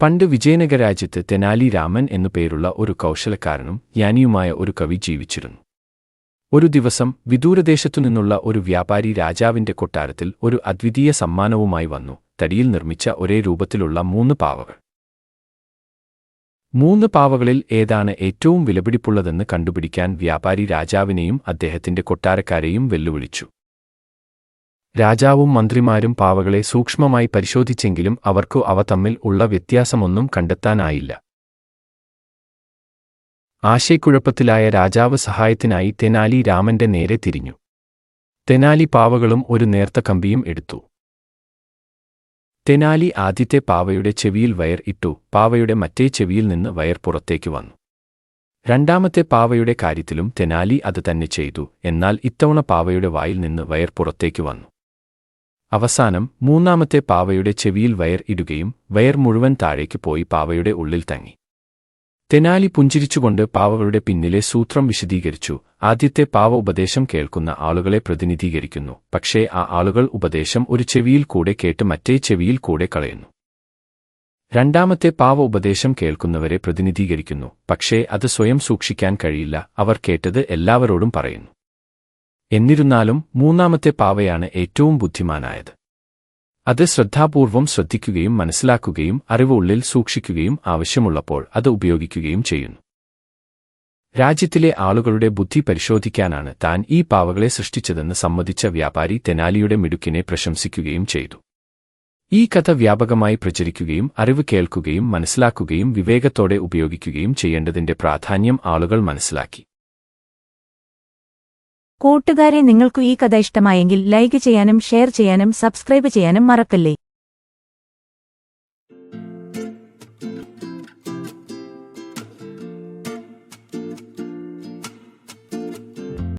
പണ്ട് വിജയനഗരാജ്യത്ത് തെനാലി രാമൻ എന്നു പേരുള്ള ഒരു കൗശലക്കാരനും ജ്ഞാനിയുമായ ഒരു കവി ജീവിച്ചിരുന്നു. ഒരു ദിവസം വിദൂരദേശത്തുനിന്നുള്ള ഒരു വ്യാപാരി രാജാവിന്റെ കൊട്ടാരത്തിൽ ഒരു അദ്വിതീയ സമ്മാനവുമായി വന്നു. തടിയിൽ നിർമ്മിച്ച ഒരേ രൂപത്തിലുള്ള 3 പാവകൾ. 3 പാവകളിൽ ഏതാണ് ഏറ്റവും വിലപിടിപ്പുള്ളതെന്ന് കണ്ടുപിടിക്കാൻ വ്യാപാരി രാജാവിനെയും അദ്ദേഹത്തിന്റെ കൊട്ടാരക്കാരെയും വെല്ലുവിളിച്ചു. രാജാവും മന്ത്രിമാരും പാവകളെ സൂക്ഷ്മമായി പരിശോധിച്ചെങ്കിലും അവർക്ക് അവ തമ്മിൽ ഉള്ള വ്യത്യാസമൊന്നും കണ്ടെത്താനായില്ല. ആശയക്കുഴപ്പത്തിലായ രാജാവ് സഹായത്തിനായി തെനാലി രാമന്റെ നേരെ തിരിഞ്ഞു. തെനാലി പാവകളും ഒരു നേർത്ത കമ്പിയും എടുത്തു. തെനാലി ആദ്യത്തെ പാവയുടെ ചെവിയിൽ വയർ ഇട്ടു. പാവയുടെ മറ്റേ ചെവിയിൽ നിന്ന് വയർ പുറത്തേക്ക് വന്നു. രണ്ടാമത്തെ പാവയുടെ കാര്യത്തിലും തെനാലി അത് തന്നെ ചെയ്തു. എന്നാൽ ഇത്തവണ പാവയുടെ വായിൽ നിന്ന് വയർ പുറത്തേക്ക് വന്നു. അവസാനം 3ാമത്തെ പാവയുടെ ചെവിയിൽ വയർ ഇടുകയും വയർ മുഴുവൻ താഴേക്ക് പോയി പാവയുടെ ഉള്ളിൽ തങ്ങി. തെനാലി പുഞ്ചിരിച്ചുകൊണ്ട് പാവകളുടെ പിന്നിലെ സൂത്രം വിശദീകരിച്ചു. ആദ്യത്തെ പാവ ഉപദേശം കേൾക്കുന്ന ആളുകളെ പ്രതിനിധീകരിക്കുന്നു. പക്ഷേ ആ ആളുകൾ ഉപദേശം ഒരു ചെവിയിൽ കൂടെ കേട്ട് മറ്റേ ചെവിയിൽ കൂടെ കളയുന്നു. രണ്ടാമത്തെ പാവ ഉപദേശം കേൾക്കുന്നവരെ പ്രതിനിധീകരിക്കുന്നു. പക്ഷേ അത് സ്വയം സൂക്ഷിക്കാൻ കഴിയില്ല. അവർ കേട്ടത് എല്ലാവരോടും പറയുന്നു. എന്നിരുന്നാലും 3ാമത്തെ പാവയാണ് ഏറ്റവും ബുദ്ധിമാനായത്. അത് ശ്രദ്ധാപൂർവം ശ്രദ്ധിക്കുകയും മനസ്സിലാക്കുകയും അറിവ് ഉള്ളിൽ സൂക്ഷിക്കുകയും ആവശ്യമുള്ളപ്പോൾ അത് ഉപയോഗിക്കുകയും ചെയ്യുന്നു. രാജ്യത്തിലെ ആളുകളുടെ ബുദ്ധി പരിശോധിക്കാനാണ് താൻ ഈ പാവകളെ സൃഷ്ടിച്ചതെന്ന് സമ്മതിച്ച വ്യാപാരി തെനാലിയുടെ മിടുക്കിനെ പ്രശംസിക്കുകയും ചെയ്തു. ഈ കഥ വ്യാപകമായി പ്രചരിക്കുകയും അറിവ് കേൾക്കുകയും മനസ്സിലാക്കുകയും വിവേകത്തോടെ ഉപയോഗിക്കുകയും ചെയ്യേണ്ടതിന്റെ പ്രാധാന്യം ആളുകൾ മനസ്സിലാക്കി. കൂട്ടുകാരെ, നിങ്ങൾക്കു ഈ കഥ ഇഷ്ടമായെങ്കിൽ ലൈക്ക് ചെയ്യാനും ഷെയർ ചെയ്യാനും സബ്സ്ക്രൈബ് ചെയ്യാനും മറക്കല്ലേ.